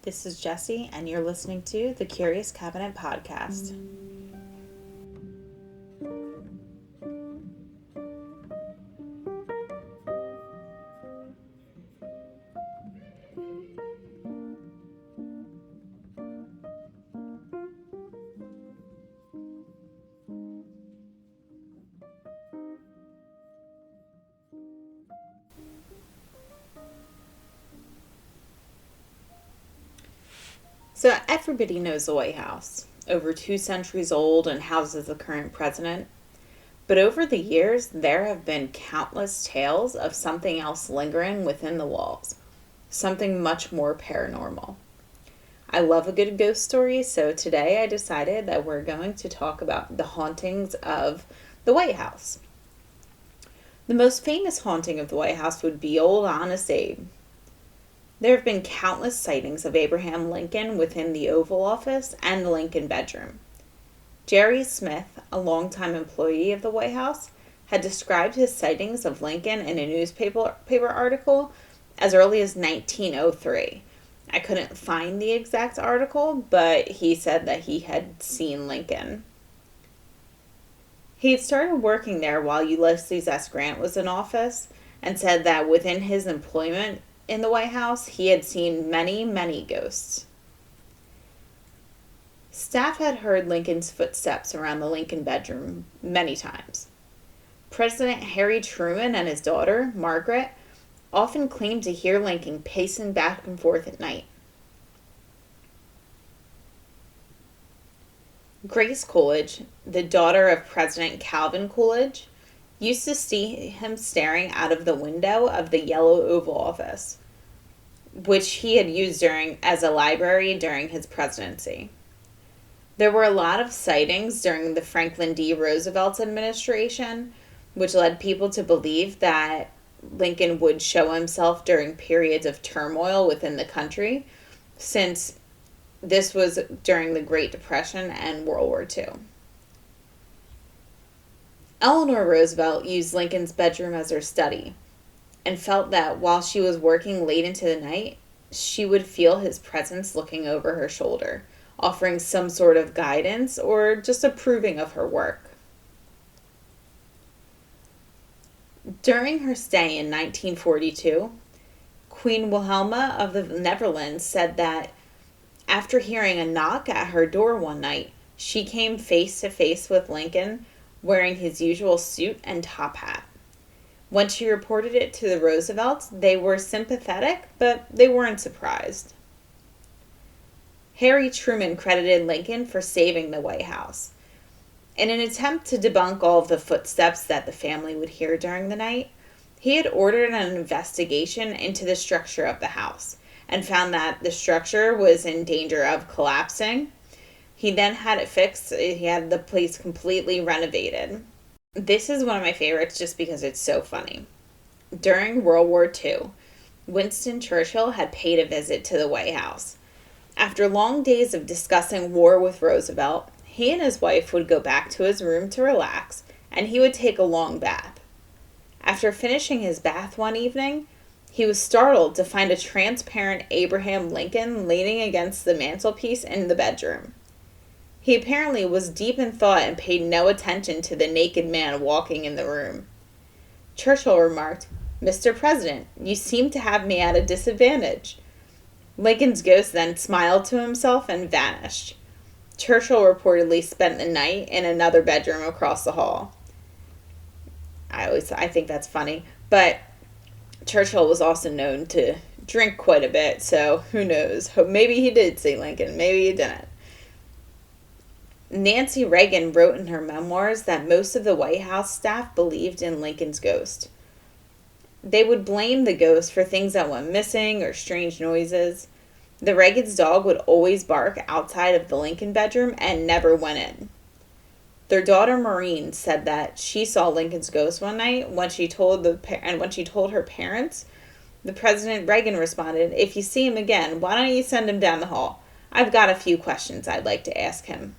This is Jessie, and you're listening to the Curious Cabinet Podcast. So, everybody knows the White House, over 2 centuries old and houses the current president. But over the years, there have been countless tales of something else lingering within the walls, something much more paranormal. I love a good ghost story, so today I decided that we're going to talk about the hauntings of the White House. The most famous haunting of the White House would be Old Honest Abe. There have been countless sightings of Abraham Lincoln within the Oval Office and the Lincoln bedroom. Jerry Smith, a longtime employee of the White House, had described his sightings of Lincoln in a newspaper article as early as 1903. I couldn't find the exact article, but he said that he had seen Lincoln. He had started working there while Ulysses S. Grant was in office and said that within his employment in the White House, he had seen many, many ghosts. Staff had heard Lincoln's footsteps around the Lincoln bedroom many times. President Harry Truman and his daughter, Margaret, often claimed to hear Lincoln pacing back and forth at night. Grace Coolidge, the daughter of President Calvin Coolidge, used to see him staring out of the window of the Yellow Oval Office, which he had used as a library during his presidency. There were a lot of sightings during the Franklin D. Roosevelt's administration, which led people to believe that Lincoln would show himself during periods of turmoil within the country, since this was during the Great Depression and World War II. Eleanor Roosevelt used Lincoln's bedroom as her study and felt that while she was working late into the night, she would feel his presence looking over her shoulder, offering some sort of guidance or just approving of her work. During her stay in 1942, Queen Wilhelmina of the Netherlands said that after hearing a knock at her door one night, she came face to face with Lincoln wearing his usual suit and top hat. When she reported it to the Roosevelts, they were sympathetic, but they weren't surprised. Harry Truman credited Lincoln for saving the White House. In an attempt to debunk all of the footsteps that the family would hear during the night, he had ordered an investigation into the structure of the house and found that the structure was in danger of collapsing. He then had it fixed. He had the place completely renovated. This is one of my favorites just because it's so funny. During World War II, Winston Churchill had paid a visit to the White House. After long days of discussing war with Roosevelt, he and his wife would go back to his room to relax, and he would take a long bath. After finishing his bath one evening, he was startled to find a transparent Abraham Lincoln leaning against the mantelpiece in the bedroom. He apparently was deep in thought and paid no attention to the naked man walking in the room. Churchill remarked, "Mr. President, you seem to have me at a disadvantage." Lincoln's ghost then smiled to himself and vanished. Churchill reportedly spent the night in another bedroom across the hall. I think that's funny, but Churchill was also known to drink quite a bit, so who knows? Maybe he did see Lincoln, maybe he didn't. Nancy Reagan wrote in her memoirs that most of the White House staff believed in Lincoln's ghost. They would blame the ghost for things that went missing or strange noises. The Reagan's dog would always bark outside of the Lincoln bedroom and never went in. Their daughter Maureen said that she saw Lincoln's ghost one night. When she told her parents, the President Reagan responded, "If you see him again, why don't you send him down the hall? I've got a few questions I'd like to ask him."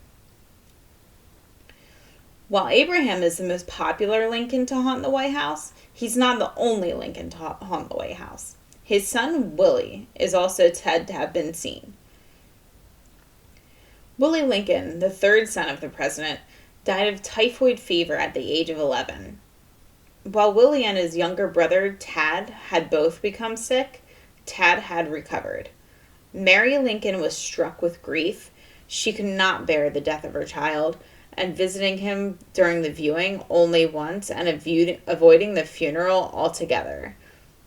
While Abraham is the most popular Lincoln to haunt the White House, he's not the only Lincoln to haunt the White House. His son, Willie, is also said to have been seen. Willie Lincoln, the third son of the president, died of typhoid fever at the age of 11. While Willie and his younger brother, Tad, had both become sick, Tad had recovered. Mary Lincoln was struck with grief. She could not bear the death of her child, and visiting him during the viewing only once and avoiding the funeral altogether.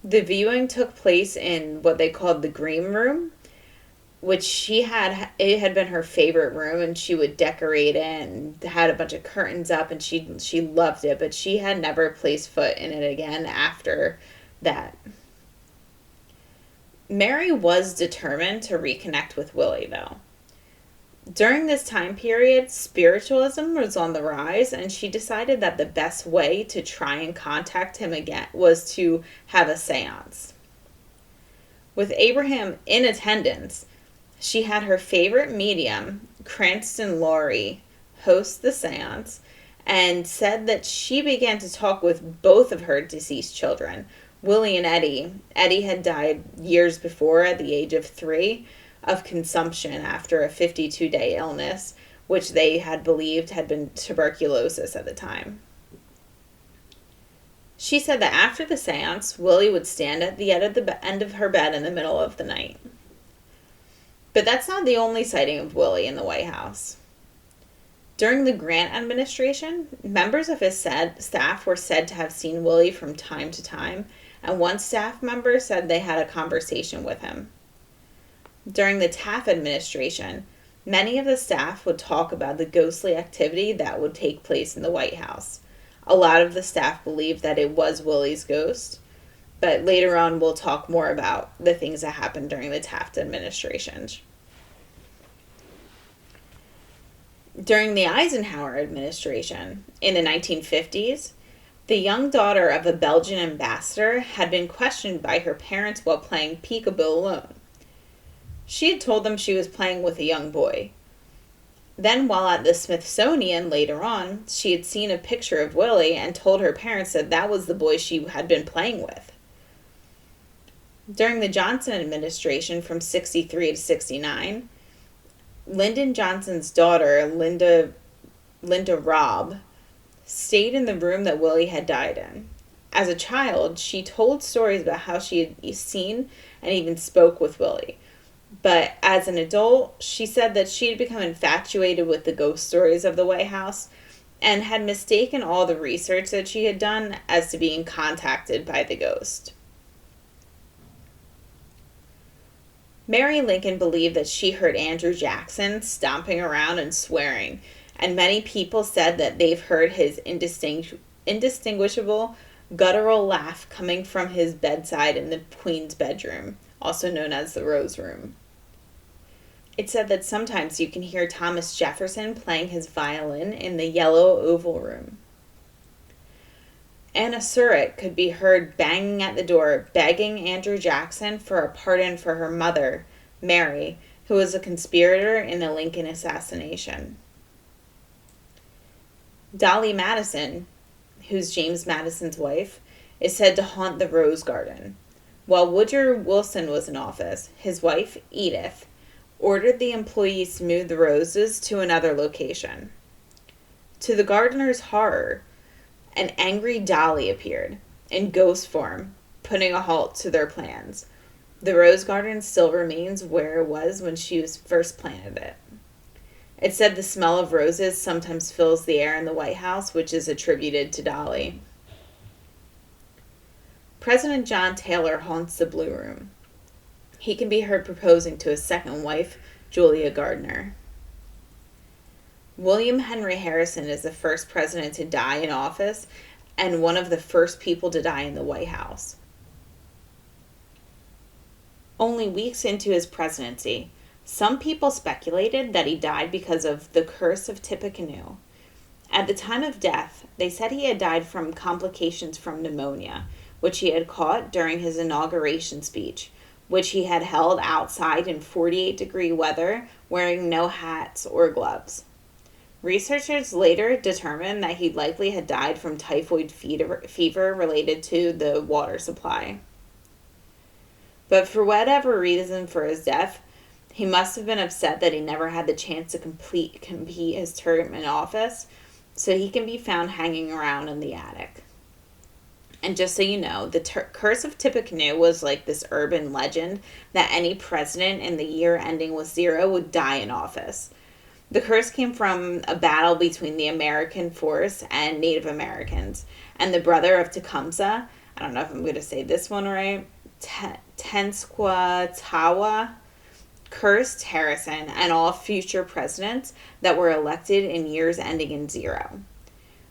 The viewing took place in what they called the green room, which it had been her favorite room, and she would decorate it and had a bunch of curtains up, and she loved it, but she had never placed foot in it again after that. Mary was determined to reconnect with Willie, though. During this time period, spiritualism was on the rise, and she decided that the best way to try and contact him again was to have a seance. With Abraham in attendance, she had her favorite medium, Cranston Lowry, host the seance, and said that she began to talk with both of her deceased children, Willie and Eddie. Eddie had died years before at the age of 3 of consumption after a 52-day illness, which they had believed had been tuberculosis at the time. She said that after the seance, Willie would stand at the end of her bed in the middle of the night. But that's not the only sighting of Willie in the White House. During the Grant administration, members of his staff were said to have seen Willie from time to time, and one staff member said they had a conversation with him. During the Taft administration, many of the staff would talk about the ghostly activity that would take place in the White House. A lot of the staff believed that it was Willie's ghost, but later on we'll talk more about the things that happened during the Taft administration. During the Eisenhower administration, in the 1950s, the young daughter of a Belgian ambassador had been questioned by her parents while playing peekaboo alone. She had told them she was playing with a young boy. Then, while at the Smithsonian later on, she had seen a picture of Willie and told her parents that that was the boy she had been playing with. During the Johnson administration from 63 to 69, Lyndon Johnson's daughter, Linda Robb, stayed in the room that Willie had died in. As a child, she told stories about how she had seen and even spoke with Willie. But as an adult, she said that she had become infatuated with the ghost stories of the White House and had mistaken all the research that she had done as to being contacted by the ghost. Mary Lincoln believed that she heard Andrew Jackson stomping around and swearing, and many people said that they've heard his indistinguishable guttural laugh coming from his bedside in the Queen's bedroom, also known as the Rose Room. It said that sometimes you can hear Thomas Jefferson playing his violin in the Yellow Oval Room. Anna Surratt could be heard banging at the door, begging Andrew Jackson for a pardon for her mother, Mary, who was a conspirator in the Lincoln assassination. Dolly Madison, who's James Madison's wife, is said to haunt the Rose Garden. While Woodrow Wilson was in office, his wife, Edith, ordered the employees to move the roses to another location. To the gardener's horror, an angry Dolly appeared, in ghost form, putting a halt to their plans. The rose garden still remains where it was when she first planted it. It said the smell of roses sometimes fills the air in the White House, which is attributed to Dolly. President John Taylor haunts the Blue Room. He can be heard proposing to his second wife, Julia Gardner. William Henry Harrison is the first president to die in office and one of the first people to die in the White House. Only weeks into his presidency, some people speculated that he died because of the curse of Tippecanoe. At the time of death, they said he had died from complications from pneumonia, which he had caught during his inauguration speech, which he had held outside in 48-degree weather, wearing no hats or gloves. Researchers later determined that he likely had died from typhoid fever related to the water supply. But for whatever reason for his death, He must have been upset that he never had the chance to compete his term in office, so he can be found hanging around in the attic. And just so you know, the Curse of Tippecanoe was like this urban legend that any president in the year ending with 0 would die in office. The curse came from a battle between the American force and Native Americans, and the brother of Tecumseh, I don't know if I'm going to say this one right, Tenskwatawa, cursed Harrison and all future presidents that were elected in years ending in 0.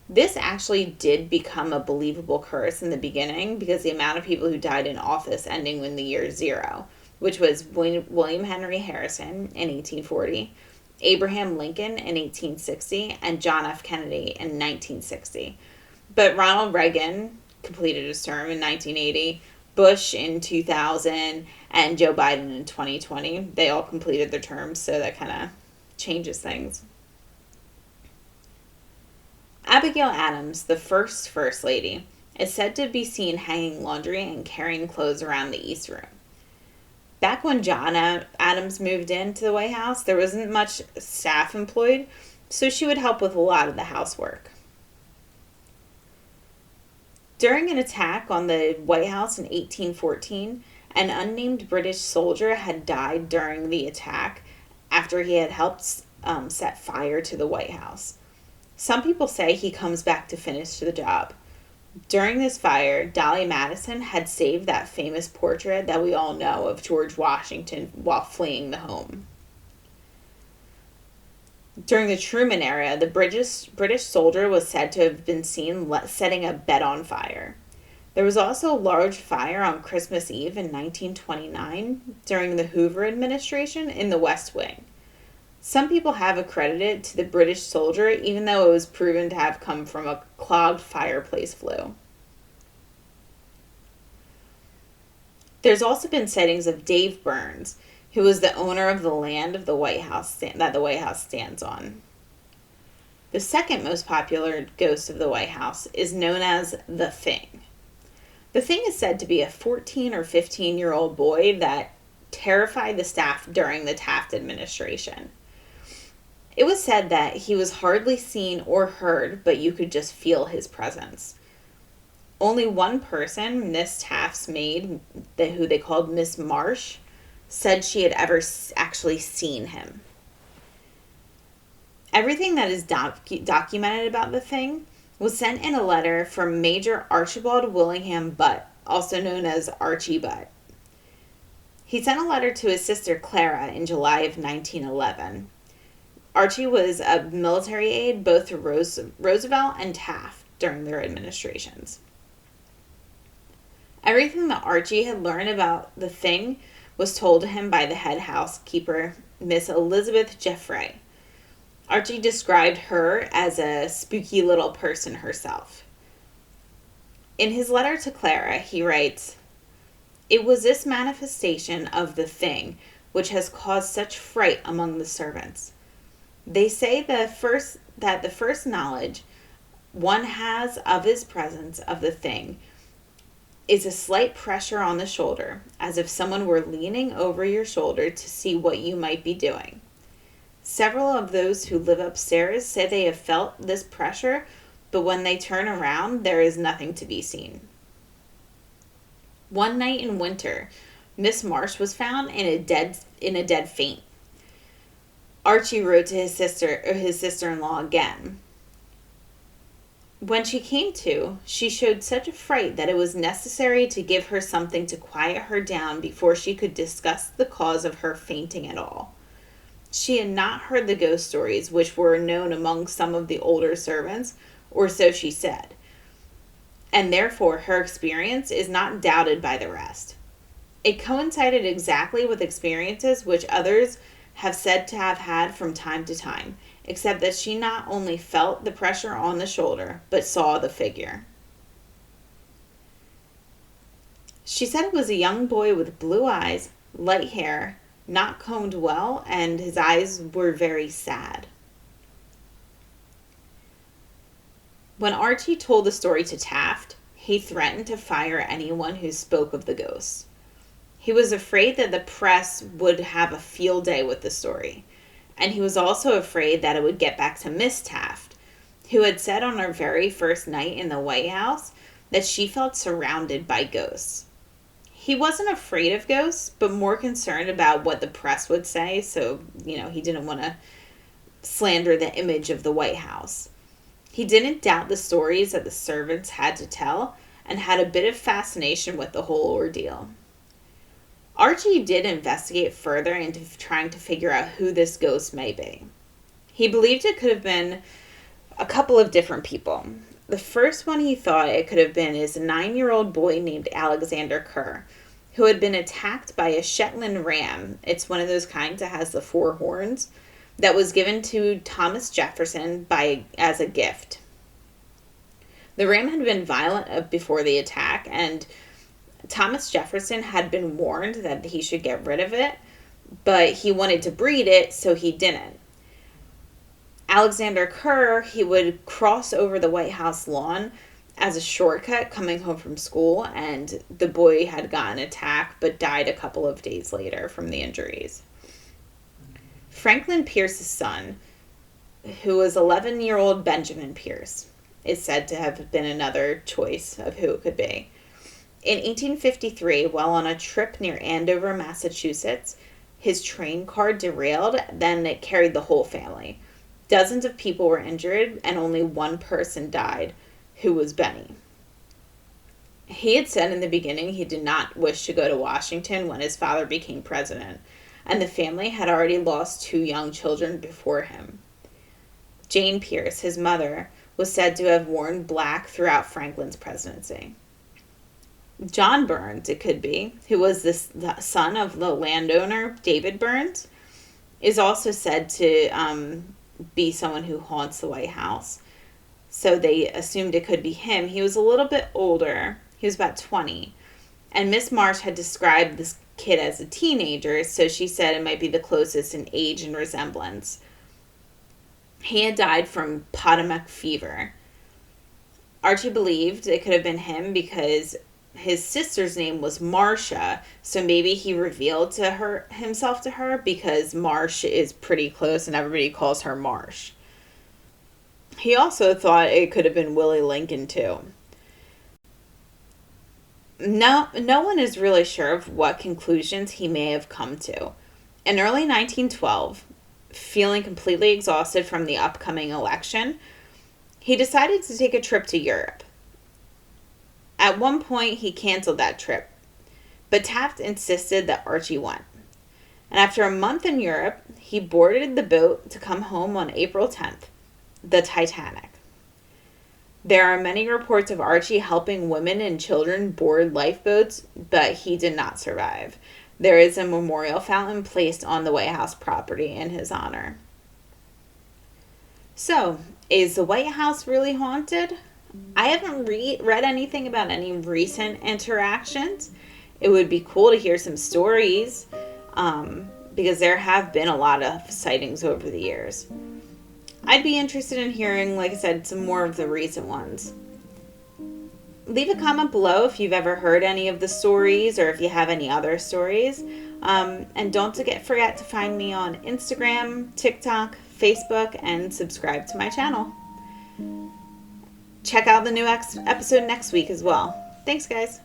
This actually did become a believable curse in the beginning because the amount of people who died in office ending in the year 0, which was William Henry Harrison in 1840, Abraham Lincoln in 1860, and John F. Kennedy in 1960. But Ronald Reagan completed his term in 1980, Bush in 2000, and Joe Biden in 2020. They all completed their terms, so that kind of changes things. Abigail Adams, the First Lady, is said to be seen hanging laundry and carrying clothes around the East Room. Back when John Adams moved into the White House, there wasn't much staff employed, so she would help with a lot of the housework. During an attack on the White House in 1814, an unnamed British soldier had died during the attack after he had helped set fire to the White House. Some people say he comes back to finish the job. During this fire, Dolly Madison had saved that famous portrait that we all know of George Washington while fleeing the home. During the Truman era, the British soldier was said to have been seen setting a bed on fire. There was also a large fire on Christmas Eve in 1929 during the Hoover administration in the West Wing. Some people have accredited it to the British soldier, even though it was proven to have come from a clogged fireplace flue. There's also been sightings of Dave Burns, who was the owner of the land of the White House that the White House stands on. The second most popular ghost of the White House is known as the Thing. The Thing is said to be a 14 or 15-year-old boy that terrified the staff during the Taft administration. It was said that he was hardly seen or heard, but you could just feel his presence. Only one person, Miss Taft's maid, who they called Miss Marsh, said she had ever actually seen him. Everything that is documented about the Thing was sent in a letter from Major Archibald Willingham Butt, also known as Archie Butt. He sent a letter to his sister Clara in July of 1911. Archie was a military aide both to Roosevelt and Taft during their administrations. Everything that Archie had learned about the Thing was told to him by the head housekeeper, Miss Elizabeth Jeffrey. Archie described her as a spooky little person herself. In his letter to Clara, he writes, "It was this manifestation of the Thing which has caused such fright among the servants. They say that the first knowledge one has of his presence of the Thing is a slight pressure on the shoulder, as if someone were leaning over your shoulder to see what you might be doing. Several of those who live upstairs say they have felt this pressure, but when they turn around, there is nothing to be seen." One night in winter, Miss Marsh was found in a dead faint. Archie wrote to his sister-in-law again. When she came to, she showed such a fright that it was necessary to give her something to quiet her down before she could discuss the cause of her fainting at all. She had not heard the ghost stories which were known among some of the older servants, or so she said, and therefore her experience is not doubted by the rest. It coincided exactly with experiences which others have said to have had from time to time, except that she not only felt the pressure on the shoulder, but saw the figure. She said it was a young boy with blue eyes, light hair, not combed well, and his eyes were very sad. When Archie told the story to Taft, he threatened to fire anyone who spoke of the ghosts. He was afraid that the press would have a field day with the story. And he was also afraid that it would get back to Miss Taft, who had said on her very first night in the White House that she felt surrounded by ghosts. He wasn't afraid of ghosts, but more concerned about what the press would say, so, he didn't want to slander the image of the White House. He didn't doubt the stories that the servants had to tell and had a bit of fascination with the whole ordeal. Archie did investigate further into trying to figure out who this ghost may be. He believed it could have been a couple of different people. The first one he thought it could have been is a 9-year-old boy named Alexander Kerr, who had been attacked by a Shetland ram. It's one of those kinds that has the 4 horns, that was given to Thomas Jefferson as a gift. The ram had been violent before the attack, and Thomas Jefferson had been warned that he should get rid of it, but he wanted to breed it, so he didn't. Alexander Kerr, he would cross over the White House lawn as a shortcut coming home from school, and the boy had gotten attacked but died a couple of days later from the injuries. Franklin Pierce's son, who was 11-year-old Benjamin Pierce, is said to have been another choice of who it could be. In 1853, while on a trip near Andover, Massachusetts, his train car derailed, then it carried the whole family. Dozens of people were injured, and only one person died, who was Benny. He had said in the beginning he did not wish to go to Washington when his father became president, and the family had already lost 2 young children before him. Jane Pierce, his mother, was said to have worn black throughout Franklin's presidency. John Burns, it could be, who was the son of the landowner David Burns, is also said to be someone who haunts the White House. So they assumed it could be him. He was a little bit older. He was about 20. And Miss Marsh had described this kid as a teenager, so she said it might be the closest in age and resemblance. He had died from Potomac fever. Archie believed it could have been him because his sister's name was Marcia, so maybe he revealed himself to her because Marsh is pretty close and everybody calls her Marsh. He also thought it could have been Willie Lincoln too. No one is really sure of what conclusions he may have come to. In early 1912, feeling completely exhausted from the upcoming election, he decided to take a trip to Europe. At one point, he canceled that trip, but Taft insisted that Archie went. And after a month in Europe, he boarded the boat to come home on April 10th, the Titanic. There are many reports of Archie helping women and children board lifeboats, but he did not survive. There is a memorial fountain placed on the White House property in his honor. So, is the White House really haunted? I haven't read anything about any recent interactions. It would be cool to hear some stories because there have been a lot of sightings over the years. I'd be interested in hearing, like I said, some more of the recent ones. Leave a comment below if you've ever heard any of the stories or if you have any other stories. And don't forget to find me on Instagram, TikTok, Facebook, and subscribe to my channel. Check out the new episode next week as well. Thanks, guys.